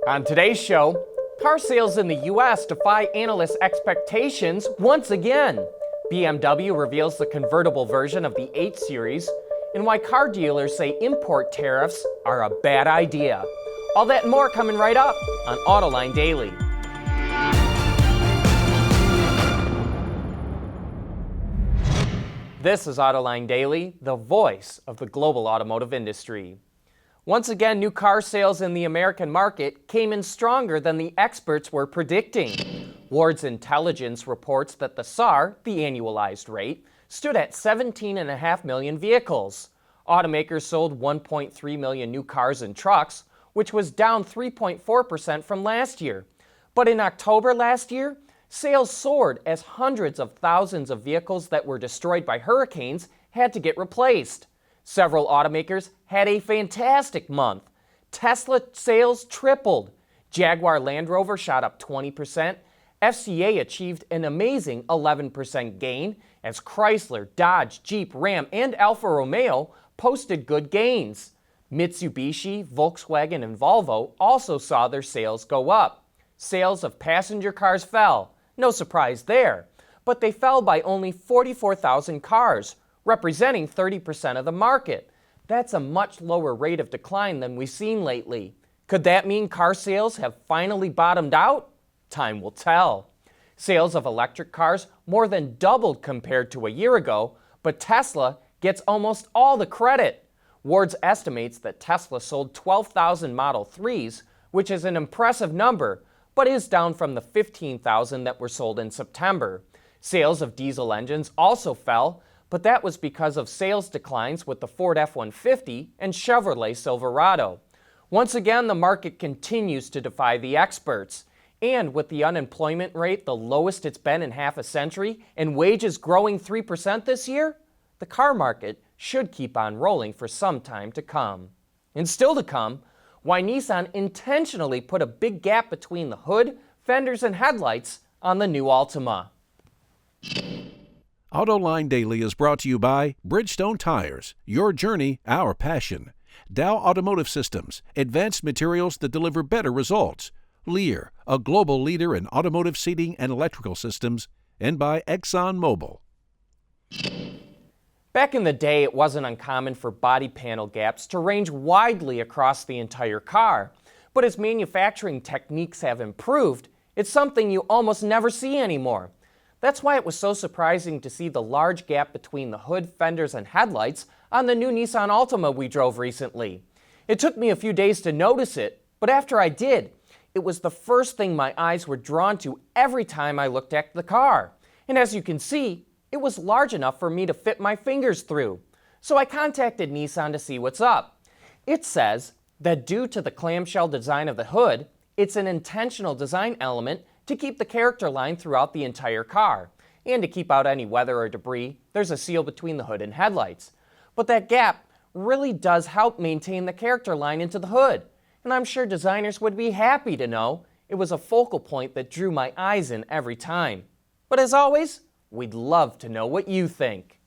On today's show, car sales in the U.S. defy analysts' expectations once again. BMW reveals the convertible version of the 8 Series, and why car dealers say import tariffs are a bad idea. All that and more coming right up on Autoline Daily. This is Autoline Daily, the voice of the global automotive industry. Once again, new car sales in the American market came in stronger than the experts were predicting. Ward's Intelligence reports that the SAAR, the annualized rate, stood at 17.5 million vehicles. Automakers sold 1.3 million new cars and trucks, which was down 3.4% from last year. But in October last year, sales soared as hundreds of thousands of vehicles that were destroyed by hurricanes had to get replaced. Several automakers had a fantastic month. Tesla sales tripled. Jaguar Land Rover shot up 20%. FCA achieved an amazing 11% gain as Chrysler, Dodge, Jeep, Ram, and Alfa Romeo posted good gains. Mitsubishi, Volkswagen, and Volvo also saw their sales go up. Sales of passenger cars fell. No surprise there. But they fell by only 44,000 cars, representing 30% of the market. That's a much lower rate of decline than we've seen lately. Could that mean car sales have finally bottomed out? Time will tell. Sales of electric cars more than doubled compared to a year ago, but Tesla gets almost all the credit. Ward's estimates that Tesla sold 12,000 Model 3s, which is an impressive number, but is down from the 15,000 that were sold in September. Sales of diesel engines also fell, but that was because of sales declines with the Ford F-150 and Chevrolet Silverado. Once again, the market continues to defy the experts. And with the unemployment rate the lowest it's been in half a century and wages growing 3% this year, the car market should keep on rolling for some time to come. And still to come, why Nissan intentionally put a big gap between the hood, fenders, and headlights on the new Altima. Autoline Daily is brought to you by Bridgestone Tires, your journey, our passion. Dow Automotive Systems, advanced materials that deliver better results. Lear, a global leader in automotive seating and electrical systems. And by ExxonMobil. Back in the day, it wasn't uncommon for body panel gaps to range widely across the entire car. But as manufacturing techniques have improved, it's something you almost never see anymore. That's why it was so surprising to see the large gap between the hood, fenders, and headlights on the new Nissan Altima we drove recently. It took me a few days to notice it, but after I did, it was the first thing my eyes were drawn to every time I looked at the car. And as you can see, it was large enough for me to fit my fingers through. So I contacted Nissan to see what's up. It says that due to the clamshell design of the hood, it's an intentional design element to keep the character line throughout the entire car. And to keep out any weather or debris, there's a seal between the hood and headlights. But that gap really does help maintain the character line into the hood. And I'm sure designers would be happy to know it was a focal point that drew my eyes in every time. But as always, we'd love to know what you think.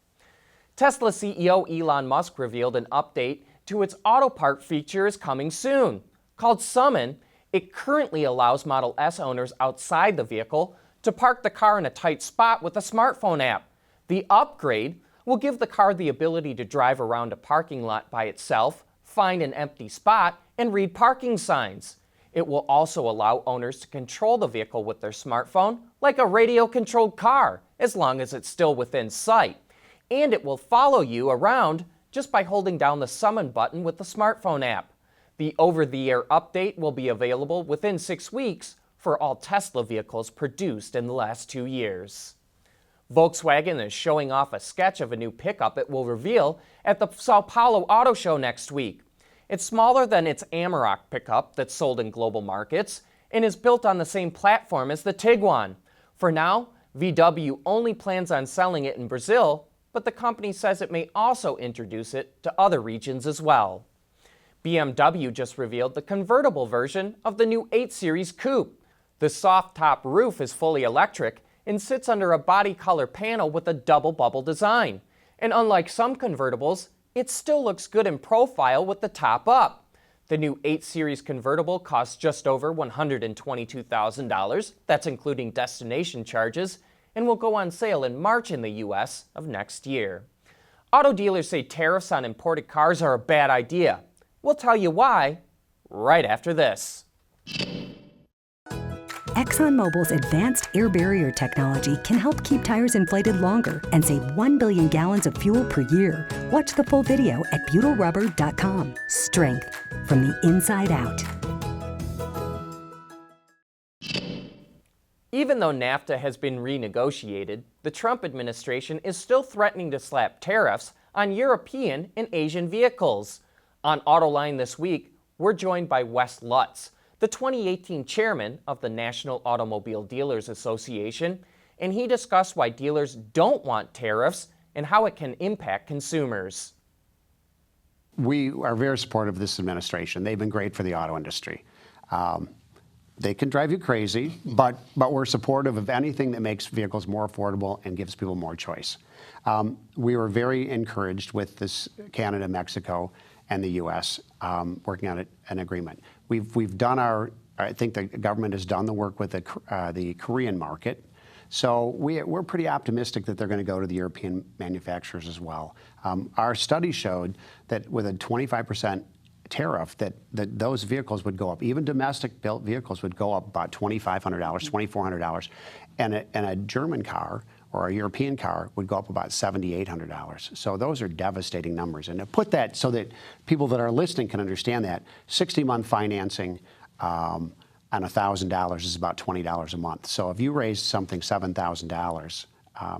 Tesla CEO Elon Musk revealed an update to its auto park feature is coming soon. Called Summon, it currently allows Model S owners outside the vehicle to park the car in a tight spot with a smartphone app. The upgrade will give the car the ability to drive around a parking lot by itself, find an empty spot, and read parking signs. It will also allow owners to control the vehicle with their smartphone, like a radio-controlled car, as long as it's still within sight. And it will follow you around just by holding down the Summon button with the smartphone app. The over-the-air update will be available within 6 weeks for all Tesla vehicles produced in the last 2 years. Volkswagen is showing off a sketch of a new pickup it will reveal at the Sao Paulo Auto Show next week. It's smaller than its Amarok pickup that's sold in global markets and is built on the same platform as the Tiguan. For now, VW only plans on selling it in Brazil, but the company says it may also introduce it to other regions as well. BMW just revealed the convertible version of the new 8 Series Coupe. The soft top roof is fully electric and sits under a body color panel with a double bubble design. And unlike some convertibles, it still looks good in profile with the top up. The new 8 Series convertible costs just over $122,000. That's including destination charges, and will go on sale in March in the U.S. of next year. Auto dealers say tariffs on imported cars are a bad idea. We'll tell you why right after this. ExxonMobil's advanced air barrier technology can help keep tires inflated longer and save 1 billion gallons of fuel per year. Watch the full video at butylrubber.com. Strength from the inside out. Even though NAFTA has been renegotiated, the Trump administration is still threatening to slap tariffs on European and Asian vehicles. On Autoline this week, we're joined by Wes Lutz, the 2018 chairman of the National Automobile Dealers Association, and he discussed why dealers don't want tariffs and how it can impact consumers. We are very supportive of this administration. They've been great for the auto industry. They can drive you crazy, but we're supportive of anything that makes vehicles more affordable and gives people more choice. We were very encouraged with this Canada, Mexico, and the U.S. Working on an agreement. We've done I think the government has done the work with the Korean market. So we're pretty optimistic that they're going to go to the European manufacturers as well. Our study showed that with a 25% tariff, that those vehicles would go up. Even domestic built vehicles would go up about $2,500, $2,400, and a German car or a European car would go up about $7,800. So those are devastating numbers. And to put that so that people that are listening can understand that, 60-month financing on $1,000 is about $20 a month. So if you raise something $7,000,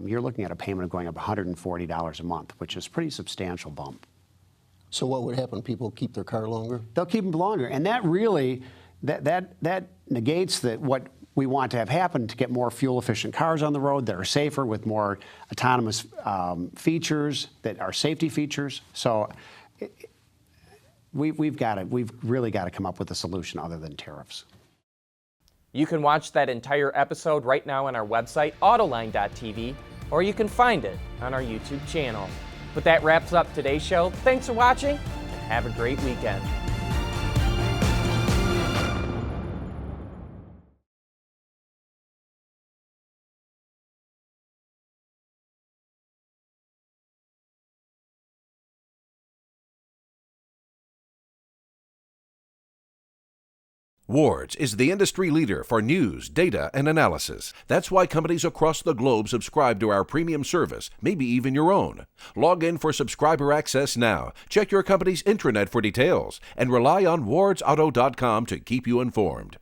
you're looking at a payment of going up $140 a month, which is a pretty substantial bump. So what would happen? People keep their car longer? They'll keep them longer, and that really that negates what we want to have happen to get more fuel-efficient cars on the road that are safer with more autonomous features that are safety features. So we've really got to come up with a solution other than tariffs. You can watch that entire episode right now on our website, Autoline.tv, or you can find it on our YouTube channel. But that wraps up today's show. Thanks for watching, and have a great weekend. Wards is the industry leader for news, data, and analysis. That's why companies across the globe subscribe to our premium service, maybe even your own. Log in for subscriber access now. Check your company's intranet for details, and rely on wardsauto.com to keep you informed.